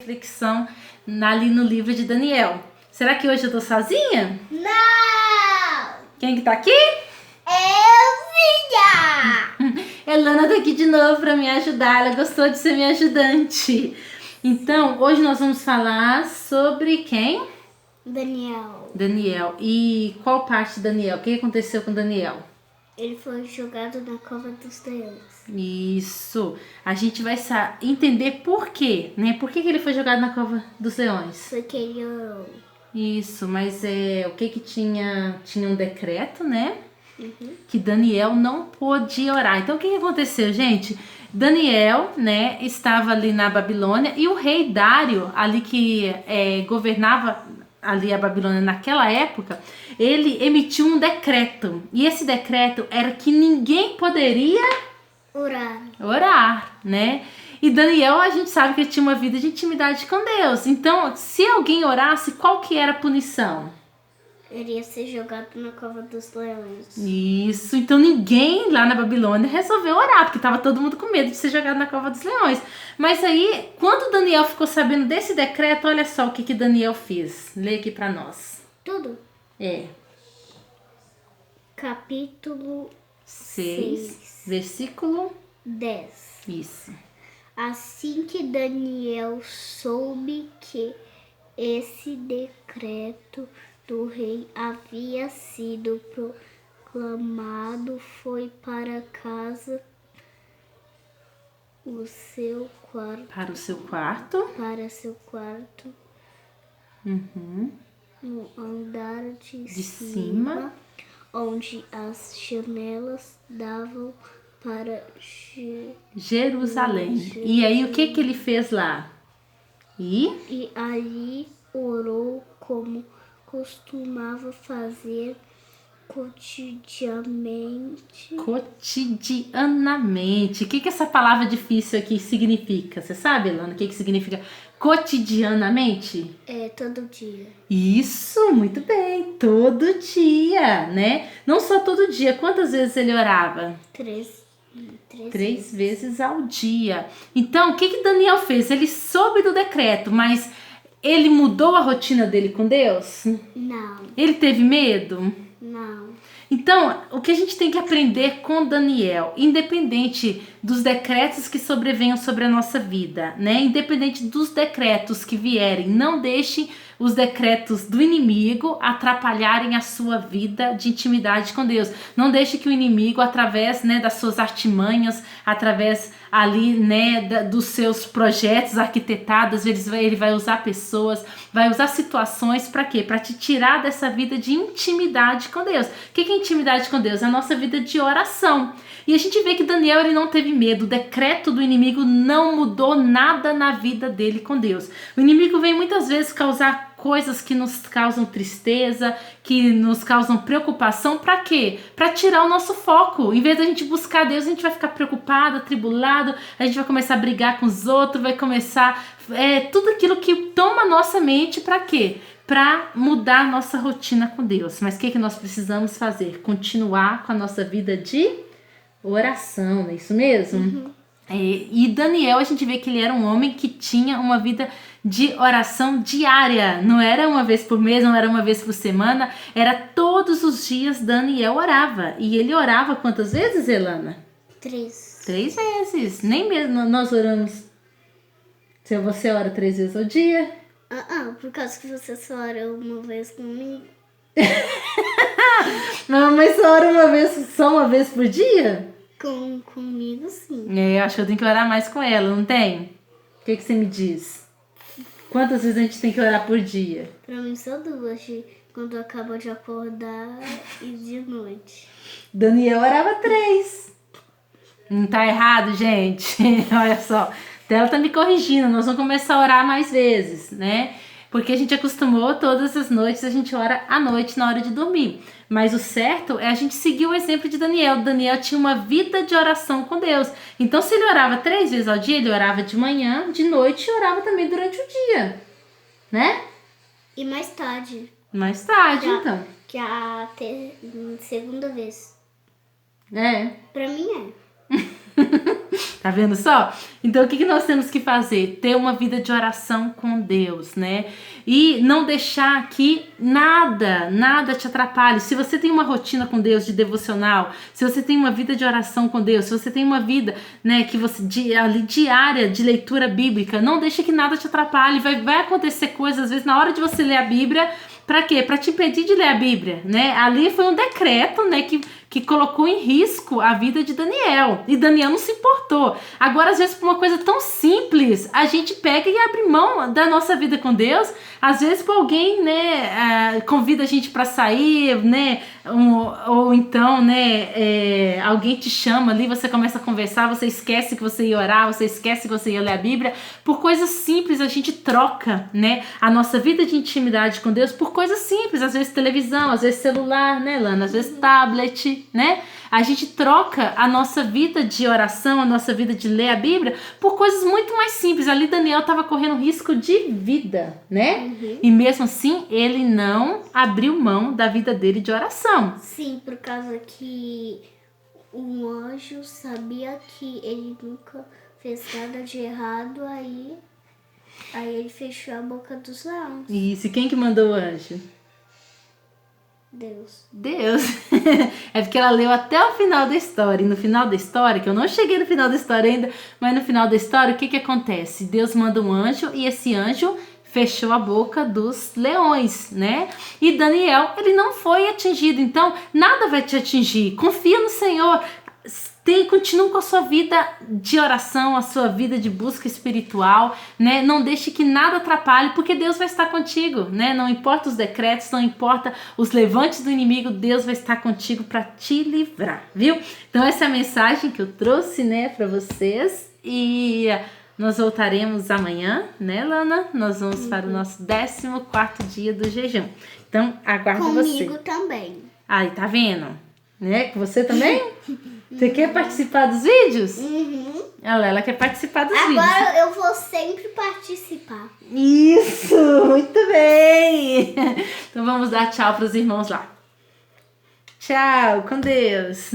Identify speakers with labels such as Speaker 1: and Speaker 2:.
Speaker 1: reflexão ali no livro de Daniel. Será que hoje eu tô sozinha?
Speaker 2: Não!
Speaker 1: Quem que tá aqui?
Speaker 2: Elzinha!
Speaker 1: Elana tá aqui de novo para me ajudar. Ela gostou de ser minha ajudante. Então, hoje nós vamos falar sobre quem?
Speaker 2: Daniel.
Speaker 1: Daniel. E qual parte de Daniel? O que aconteceu com Daniel?
Speaker 2: Ele foi jogado na cova dos leões.
Speaker 1: Isso. A gente vai entender por quê, né? Por que ele foi jogado na cova dos leões?
Speaker 2: Porque ele orou.
Speaker 1: Isso, mas o que tinha? Tinha um decreto, né?
Speaker 2: Uhum.
Speaker 1: Que Daniel não podia orar. Então, o que aconteceu, gente? Daniel, né, estava ali na Babilônia e o rei Dário, ali que governava ali a Babilônia naquela época, ele emitiu um decreto. E esse decreto era que ninguém poderia orar, né? E Daniel, a gente sabe que ele tinha uma vida de intimidade com Deus. Então, se alguém orasse, qual que era a punição?
Speaker 2: Ele ia ser jogado na cova dos leões.
Speaker 1: Isso, então ninguém lá na Babilônia resolveu orar, porque estava todo mundo com medo de ser jogado na cova dos leões. Mas aí, quando Daniel ficou sabendo desse decreto, olha só o que Daniel fez. Lê aqui para nós.
Speaker 2: Tudo. Capítulo
Speaker 1: 6, versículo
Speaker 2: 10.
Speaker 1: Isso.
Speaker 2: Assim que Daniel soube que esse decreto do rei havia sido proclamado, foi para casa
Speaker 1: Para o seu quarto. Uhum.
Speaker 2: No andar de
Speaker 1: cima,
Speaker 2: onde as janelas davam para
Speaker 1: Jerusalém. E aí, o que ele fez lá?
Speaker 2: E ali orou como costumava fazer cotidianamente.
Speaker 1: Cotidianamente. O que essa palavra difícil aqui significa? Você sabe, Elana, o que significa cotidianamente?
Speaker 2: É, todo dia.
Speaker 1: Isso, muito bem. Todo dia, né? Não só todo dia. Quantas vezes ele orava? Três vezes ao dia. Então, o que Daniel fez? Ele soube do decreto, mas ele mudou a rotina dele com Deus?
Speaker 2: Não.
Speaker 1: Ele teve medo?
Speaker 2: Não.
Speaker 1: Então, o que a gente tem que aprender com Daniel, independente dos decretos que sobrevenham sobre a nossa vida, né? Independente dos decretos que vierem, não deixe os decretos do inimigo atrapalharem a sua vida de intimidade com Deus. Não deixe que o inimigo, através, né, das suas artimanhas, através ali, né, dos seus projetos arquitetados, ele vai usar pessoas, vai usar situações para quê? Para te tirar dessa vida de intimidade com Deus. O que é intimidade com Deus? É a nossa vida de oração. E a gente vê que Daniel, ele não teve medo. O decreto do inimigo não mudou nada na vida dele com Deus. O inimigo vem muitas vezes causar coisas que nos causam tristeza, que nos causam preocupação. Para quê? Para tirar o nosso foco. Em vez da gente buscar Deus, a gente vai ficar preocupado, atribulado, a gente vai começar a brigar com os outros, vai começar tudo aquilo que toma a nossa mente. Para quê? Para mudar a nossa rotina com Deus. Mas o que nós precisamos fazer? Continuar com a nossa vida de oração, não é isso mesmo?
Speaker 2: Uhum.
Speaker 1: E Daniel, a gente vê que ele era um homem que tinha uma vida de oração diária. Não era uma vez por mês, não era uma vez por semana, era todos os dias Daniel orava. E ele orava quantas vezes, Elana?
Speaker 2: 3.
Speaker 1: 3 vezes. Nem mesmo nós oramos. Se você ora 3 vezes ao dia.
Speaker 2: Por causa que você só ora uma vez comigo.
Speaker 1: Não, mas só ora só uma vez por dia?
Speaker 2: Comigo, sim.
Speaker 1: Eu acho que eu tenho que orar mais com ela, não tem? O que você me diz? Quantas vezes a gente tem que orar por dia?
Speaker 2: Pra mim só 2, quando eu acabo de acordar e de noite.
Speaker 1: Daniel orava 3. Não tá errado, gente? Olha só, ela tá me corrigindo, nós vamos começar a orar mais vezes, né? Porque a gente acostumou todas as noites, a gente ora à noite na hora de dormir. Mas o certo é a gente seguir o exemplo de Daniel. Daniel tinha uma vida de oração com Deus. Então, se ele orava 3 vezes ao dia, ele orava de manhã, de noite e orava também durante o dia. Né?
Speaker 2: E mais tarde.
Speaker 1: Mais tarde, então.
Speaker 2: Que a segunda vez.
Speaker 1: É.
Speaker 2: Pra mim é.
Speaker 1: Tá vendo só? Então, o que nós temos que fazer? Ter uma vida de oração com Deus, né? E não deixar que nada te atrapalhe. Se você tem uma rotina com Deus de devocional, se você tem uma vida de oração com Deus, se você tem uma vida, né, que você diária de leitura bíblica, não deixe que nada te atrapalhe. Vai acontecer coisas, às vezes, na hora de você ler a Bíblia. Para quê? Para te impedir de ler a Bíblia, né? Ali foi um decreto, né, que colocou em risco a vida de Daniel. E Daniel não se importou. Agora, às vezes, por uma coisa tão simples, a gente pega e abre mão da nossa vida com Deus. Às vezes, por alguém, né, convida a gente para sair, né? Ou então, né, alguém te chama ali, você começa a conversar, você esquece que você ia orar, você esquece que você ia ler a Bíblia. Por coisas simples, a gente troca, né, a nossa vida de intimidade com Deus por coisas simples, às vezes televisão, às vezes celular, né, Lana? Às vezes tablet, né? A gente troca a nossa vida de oração, a nossa vida de ler a Bíblia por coisas muito mais simples. Ali Daniel estava correndo risco de vida, né? E mesmo assim, ele não abriu mão da vida dele de oração.
Speaker 2: Sim, por causa que um anjo sabia que ele nunca fez nada de errado, aí ele fechou a boca dos leões.
Speaker 1: Isso, e quem que mandou o anjo?
Speaker 2: Deus.
Speaker 1: É porque ela leu até o final da história. E no final da história, que eu não cheguei no final da história ainda, mas no final da história, o que acontece? Deus manda um anjo e esse anjo fechou a boca dos leões, né? E Daniel, ele não foi atingido. Então, nada vai te atingir. Confia no Senhor. Continue com a sua vida de oração, a sua vida de busca espiritual, né? Não deixe que nada atrapalhe, porque Deus vai estar contigo, né? Não importa os decretos, não importa os levantes do inimigo, Deus vai estar contigo para te livrar, viu? Então essa é a mensagem que eu trouxe, né, para vocês, e nós voltaremos amanhã, né, Lana? Nós vamos para o nosso 14º dia do jejum. Então aguardo você.
Speaker 2: Comigo também.
Speaker 1: Aí, tá vendo? Né? Com você também? Você quer participar dos vídeos? Ela quer participar dos vídeos.
Speaker 2: Agora eu vou sempre participar.
Speaker 1: Isso, muito bem. Então vamos dar tchau para os irmãos lá. Tchau, com Deus.